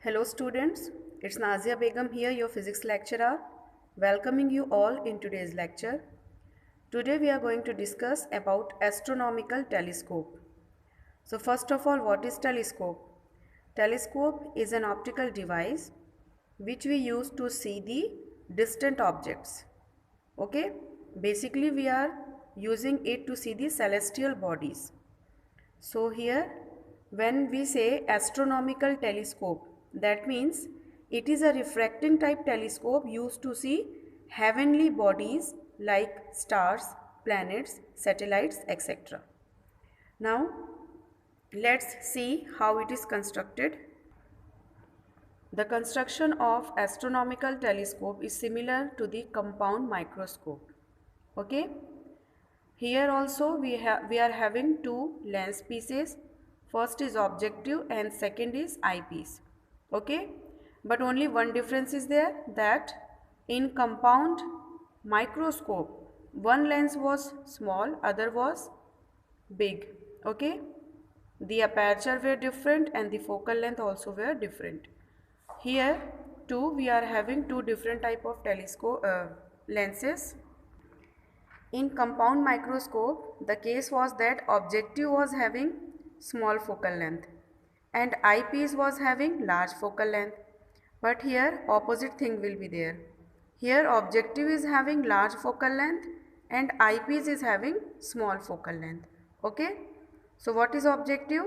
Hello students, it's Nazia Begum here, your physics lecturer, welcoming you all in today's lecture. Today we are going to discuss about astronomical telescope. So first of all, what is telescope? Telescope is an optical device which we use to see the distant objects. Okay, basically we are using it to see the celestial bodies. So here when we say astronomical telescope, that means it is a refracting type telescope used to see heavenly bodies like stars, planets, satellites, etc. Now let's see how it is constructed. The construction of astronomical telescope is similar to the compound microscope. Okay? Here also we are having two lens pieces. First is objective and second is eyepiece. Okay, but only one difference is there, that in compound microscope one lens was small, other was big. Okay, the aperture were different and the focal length also were different. Here too we are having two different type of telescope lenses. In compound microscope, the case was that objective was having small focal length and eyepiece was having large focal length. But here opposite thing will be there. Here objective is having large focal length and eyepiece is having small focal length. Okay. So what is objective?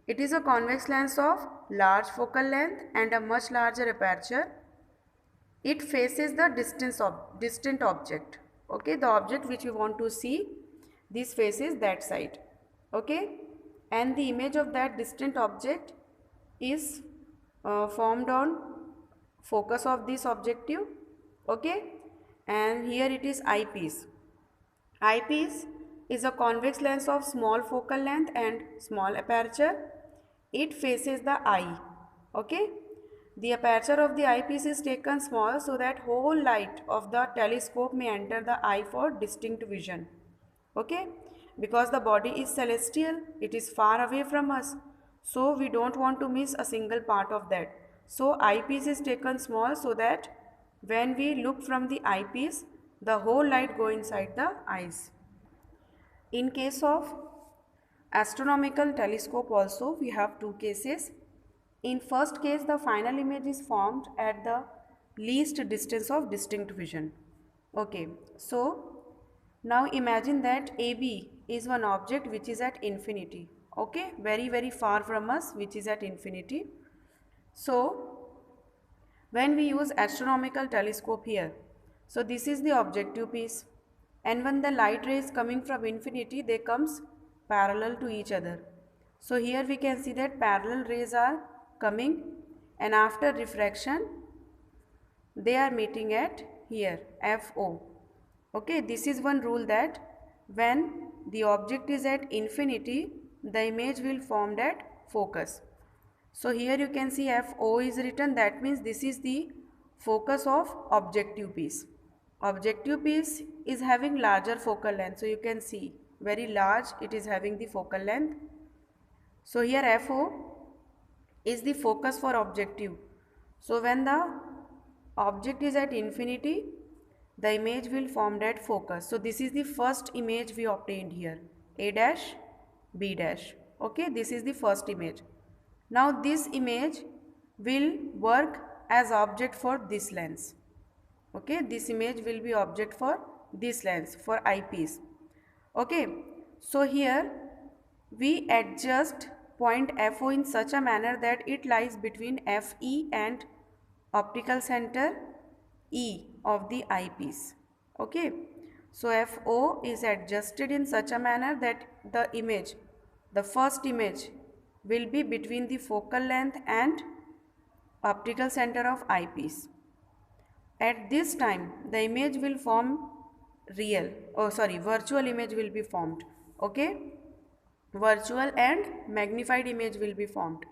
It is a convex lens of large focal length and a much larger aperture. It faces the distant object. Okay, the object which we want to see, this faces that side. Okay, and the image of that distant object is formed on focus of this objective. Okay, and here it is eyepiece. Eyepiece is a convex lens of small focal length and small aperture. It faces the eye. Okay, the aperture of the eyepiece is taken small so that whole light of the telescope may enter the eye for distinct vision. Okay, because the body is celestial, it is far away from us, so we don't want to miss a single part of that. So eyepiece is taken small so that when we look from the eyepiece, the whole light go inside the eyes. In case of astronomical telescope also we have two cases. In first case, the final image is formed at the least distance of distinct vision. Okay, so now imagine that AB is one object which is at infinity. Okay, very far from us, which is at infinity. So when we use astronomical telescope here, so this is the objective piece, and when the light rays coming from infinity, they comes parallel to each other. So here we can see that parallel rays are coming, and after refraction they are meeting at here FO. Okay, this is one rule, that when the object is at infinity, the image will formed at focus. So here you can see FO is written, that means this is the focus of objective piece. Objective piece is having larger focal length, so you can see very large it is having the focal length. So here FO is the focus for objective. So when the object is at infinity, the image will formed at focus. So this is the first image we obtained here, A dash, B dash. Okay, this is the first image. Now this image will work as object for this lens. Okay, this image will be object for this lens, for eyepiece. Okay, so here we adjust point FO in such a manner that it lies between FE and optical center E of the eyepiece. Okay, so FO is adjusted in such a manner that the image, the first image, will be between the focal length and optical center of eyepiece. At this time, the image will form virtual image will be formed. Okay, virtual and magnified image will be formed.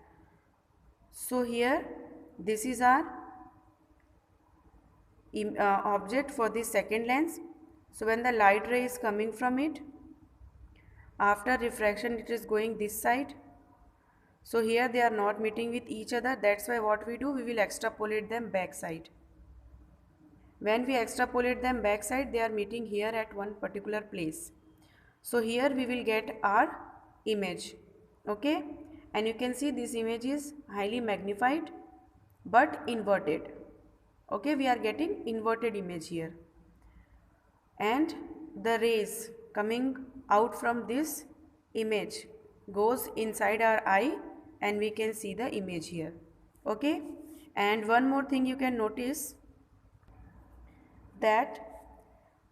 So here this is our object for the second lens. So when the light ray is coming from it, after refraction it is going this side. So here they are not meeting with each other. That's why what we do, we will extrapolate them backside. When we extrapolate them backside, they are meeting here at one particular place. So here we will get our image. Okay, and you can see this image is highly magnified but inverted. Okay, we are getting inverted image here, and the rays coming out from this image goes inside our eye and we can see the image here. Okay, and one more thing you can notice, that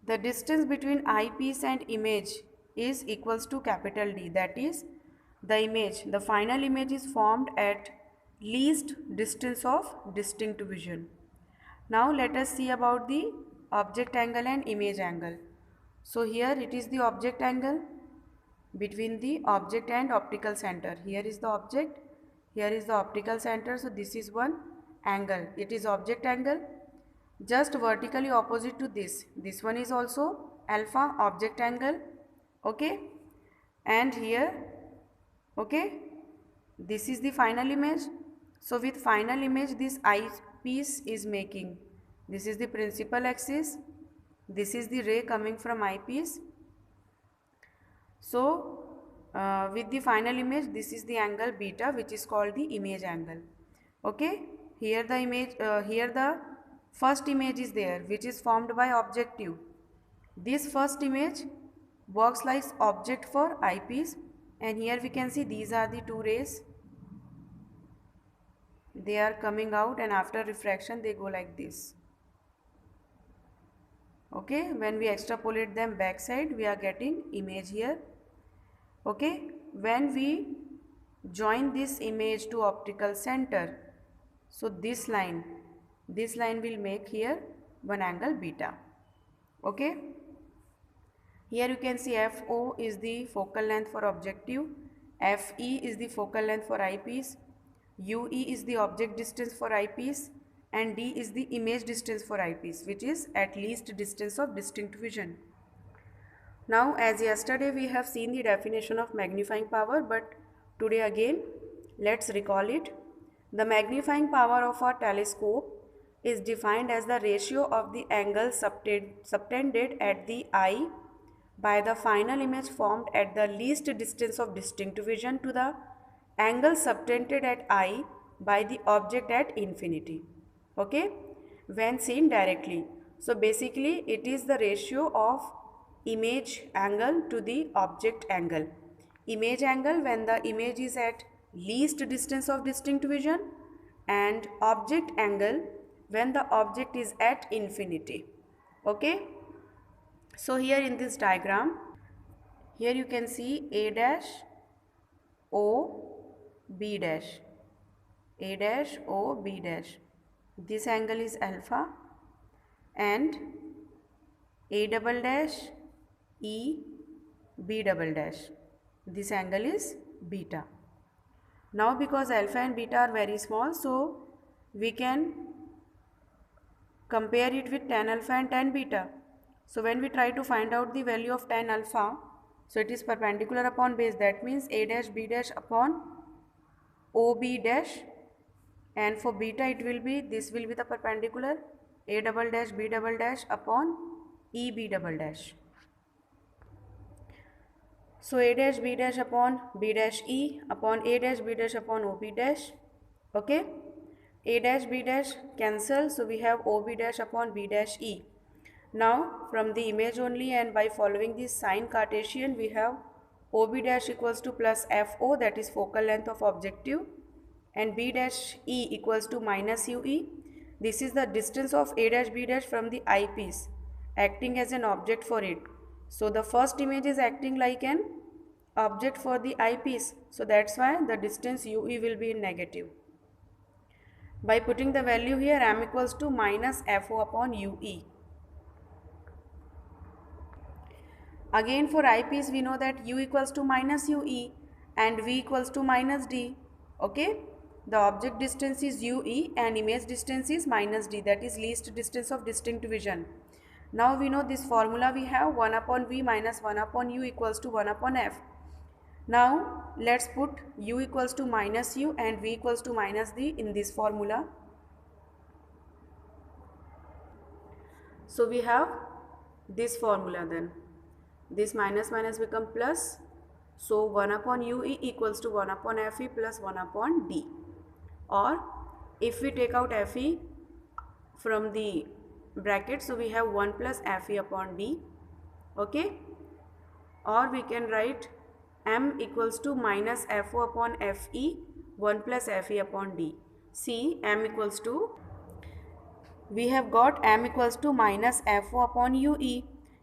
the distance between eyepiece and image is equals to capital D. That is, the final image is formed at least distance of distinct vision. Now let us see about the object angle and image angle. So here it is the object angle between the object and optical center. Here is the object, here is the optical center. So this is one angle. It is object angle. Just vertically opposite to this one is also alpha, object angle. Okay, and here, okay, this is the final image. So with final image, this eyepiece is making, this is the principal axis, this is the ray coming from eyepiece. So with the final image, this is the angle beta, which is called the image angle. Okay, here the image, here the first image is there, which is formed by objective. This first image works like object for eyepiece, and here we can see these are the two rays. They are coming out, and after refraction they go like this. Okay, when we extrapolate them backside, we are getting image here. Okay, when we join this image to optical center, so this line will make here one angle beta. Okay, here you can see FO is the focal length for objective, FE is the focal length for eyepiece, UE is the object distance for eyepiece, and D is the image distance for eyepiece, which is at least distance of distinct vision. Now, as yesterday we have seen the definition of magnifying power, but today again let's recall it. The magnifying power of a telescope is defined as the ratio of the angle subtended at the eye by the final image formed at the least distance of distinct vision to the angle subtended at eye by the object at infinity. Okay, when seen directly. So basically it is the ratio of image angle to the object angle. Image angle when the image is at least distance of distinct vision, and object angle when the object is at infinity. Okay, so here in this diagram, here you can see A dash O B dash, A dash O B dash. This angle is alpha, and A double dash E B double dash, this angle is beta. Now because alpha and beta are very small, so we can compare it with tan alpha and tan beta. So when we try to find out the value of tan alpha, so it is perpendicular upon base, that means A dash B dash upon OB dash, and for beta it will be, this will be the perpendicular, A double dash B double dash upon EB double dash. So A dash B dash upon B dash E upon A dash B dash upon OB dash. Okay, A dash B dash cancel, so we have OB dash upon B dash E. Now from the image only and by following this sign Cartesian, we have OB dash equals to plus FO, that is focal length of objective, and B dash E equals to minus UE. This is the distance of A dash B dash from the eyepiece, acting as an object for it. So the first image is acting like an object for the eyepiece, so that's why the distance UE will be in negative. By putting the value here, M equals to minus FO upon UE. Again for eyepiece we know that U equals to minus UE and V equals to minus D. Okay, the object distance is UE and image distance is minus D, that is least distance of distinct vision. Now we know this formula, we have 1 upon V minus 1 upon U equals to 1 upon F. Now let's put u equals to minus u and v equals to minus d in this formula. So we have this formula then. This minus minus become plus. So 1 upon ue equals to 1 upon fe plus 1 upon d. Or if we take out fe from the bracket, so we have 1 plus fe upon d. Okay. Or we can write m equals to minus fo upon fe 1 plus fe upon d. See, m equals to, we have got m equals to minus fo upon ue.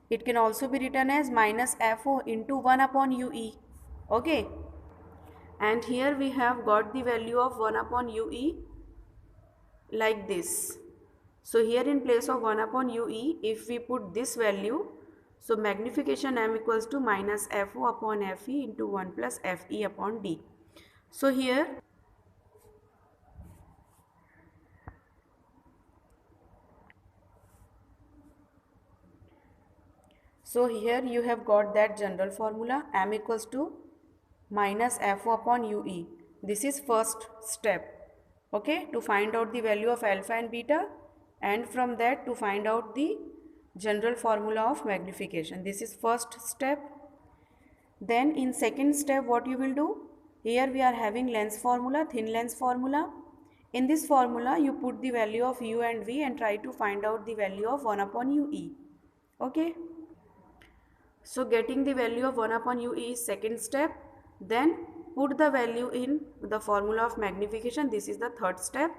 It can also be written as minus fo into 1 upon ue. Okay. And here we have got the value of 1 upon ue like this. So here in place of 1 upon ue, if we put this value, so magnification m equals to minus fo upon fe into 1 plus fe upon d. So here you have got that general formula, m equals to minus fo upon ue. This is first step, okay, to find out the value of alpha and beta, and from that to find out the general formula of magnification. This is first step. Then in second step, what you will do, here we are having lens formula, thin lens formula. In this formula you put the value of u and v and try to find out the value of 1 upon ue. Okay. So getting the value of 1 upon ue is second step. Then put the value in the formula of magnification. This is the third step,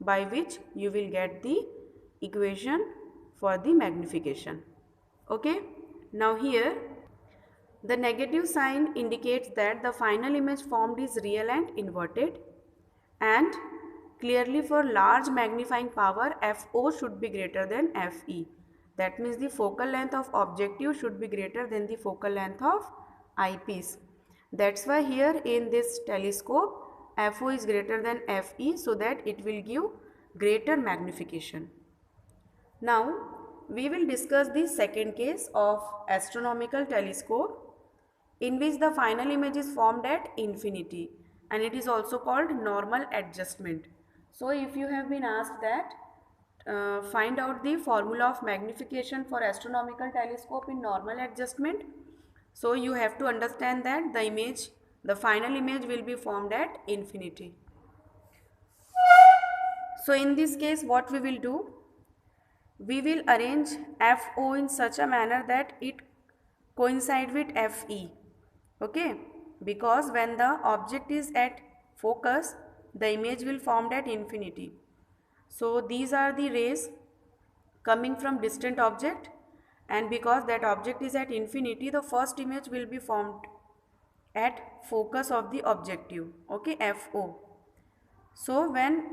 by which you will get the equation for the magnification. Okay. Now here the negative sign indicates that the final image formed is real and inverted, and clearly for large magnifying power FO should be greater than FE. That means the focal length of objective should be greater than the focal length of eyepiece. That's why here in this telescope FO is greater than FE, so that it will give greater magnification. Now we will discuss the second case of astronomical telescope, in which the final image is formed at infinity, and it is also called normal adjustment. So if you have been asked that find out the formula of magnification for astronomical telescope in normal adjustment, so you have to understand that the final image will be formed at infinity. So in this case what we will do, we will arrange FO in such a manner that it coincide with FE. Okay, because when the object is at focus, the image will formed at infinity. So these are the rays coming from distant object, and because that object is at infinity, the first image will be formed at focus of the objective. Okay, FO. So when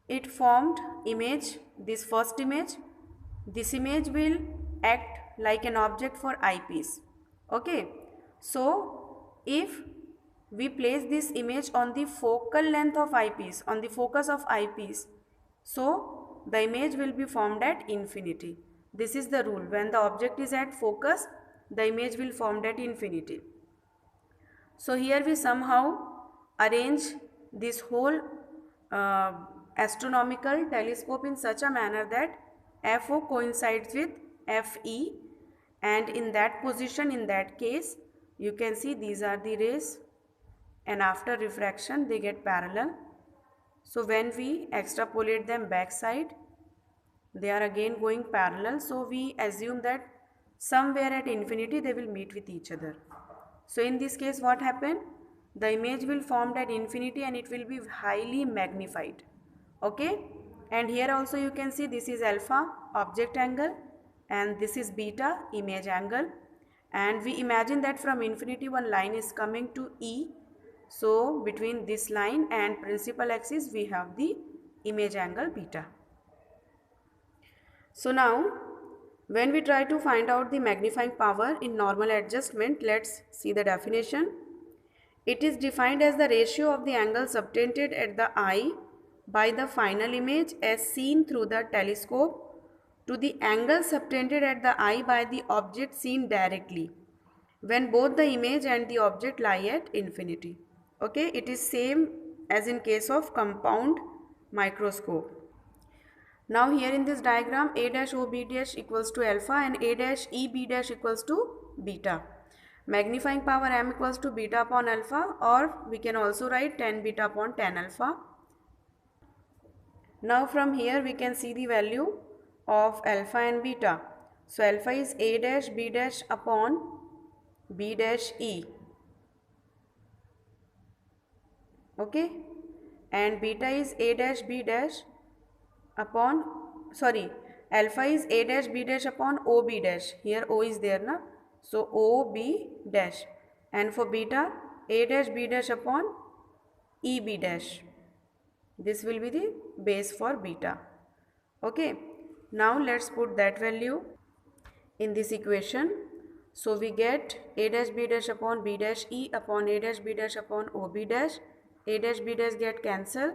it formed image, this first image, this image will act like an object for eyepiece. Okay, so if we place this image on the focal length of eyepiece, on the focus of eyepiece, so the image will be formed at infinity. This is the rule. When the object is at focus, the image will formed at infinity. So here we somehow arrange this whole astronomical telescope in such a manner that FO coincides with FE, and in that position, in that case, you can see these are the rays, and after refraction they get parallel. So when we extrapolate them backside, they are again going parallel. So we assume that somewhere at infinity they will meet with each other. So in this case what happened? The image will formed at infinity and it will be highly magnified. Okay, and here also you can see this is alpha, object angle, and this is beta, image angle, and we imagine that from infinity one line is coming to E. So between this line and principal axis we have the image angle beta. So now when we try to find out the magnifying power in normal adjustment, let's see the definition. It is defined as the ratio of the angles obtained at the eye by the final image as seen through the telescope to the angles obtained at the eye by the object seen directly. when both the image and the object lie at infinity. Okay, it is same as in case of compound microscope. Now here in this diagram, a dash ob dash equals to alpha and a dash eb dash equals to beta. Magnifying power m equals to beta upon alpha, or we can also write tan beta upon tan alpha. Now from here we can see the value of alpha and beta. So alpha is a dash b dash upon b dash e. Okay, and beta is a dash b dash upon, sorry, alpha is a dash b dash upon o b dash. Here o is there na, so o b dash, and for beta a dash b dash upon e b dash. This will be the base for beta. Okay, now let's put that value in this equation. So we get a dash b dash upon b dash e upon a dash b dash upon o b dash. A dash b dash get cancelled.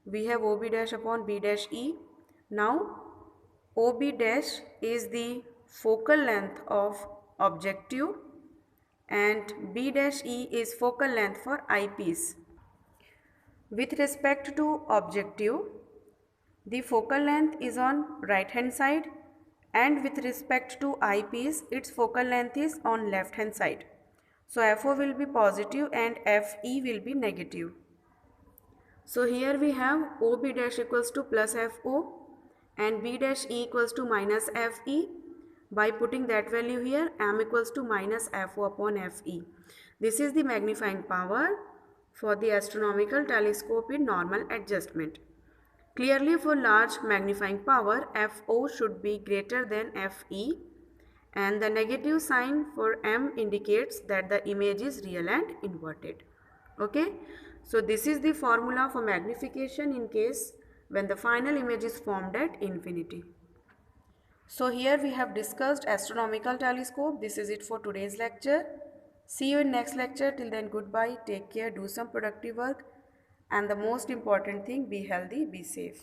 We have o b dash upon b dash e. Now o b dash is the focal length of objective and b dash e is focal length for eyepiece. With respect to objective, the focal length is on right hand side, and with respect to eyepiece, its focal length is on left hand side. So FO will be positive and FE will be negative. So here we have OB dash equals to plus FO and B dash E equals to minus FE. By putting that value here, M equals to minus FO upon FE. This is the magnifying power for the astronomical telescope in normal adjustment. Clearly, for large magnifying power, FO should be greater than FE, and the negative sign for M indicates that the image is real and inverted. Okay, so this is the formula for magnification in case when the final image is formed at infinity. So here we have discussed astronomical telescope. This is it for today's lecture. See you in next lecture. Till then, goodbye, take care, do some productive work, and the most important thing, be healthy, be safe.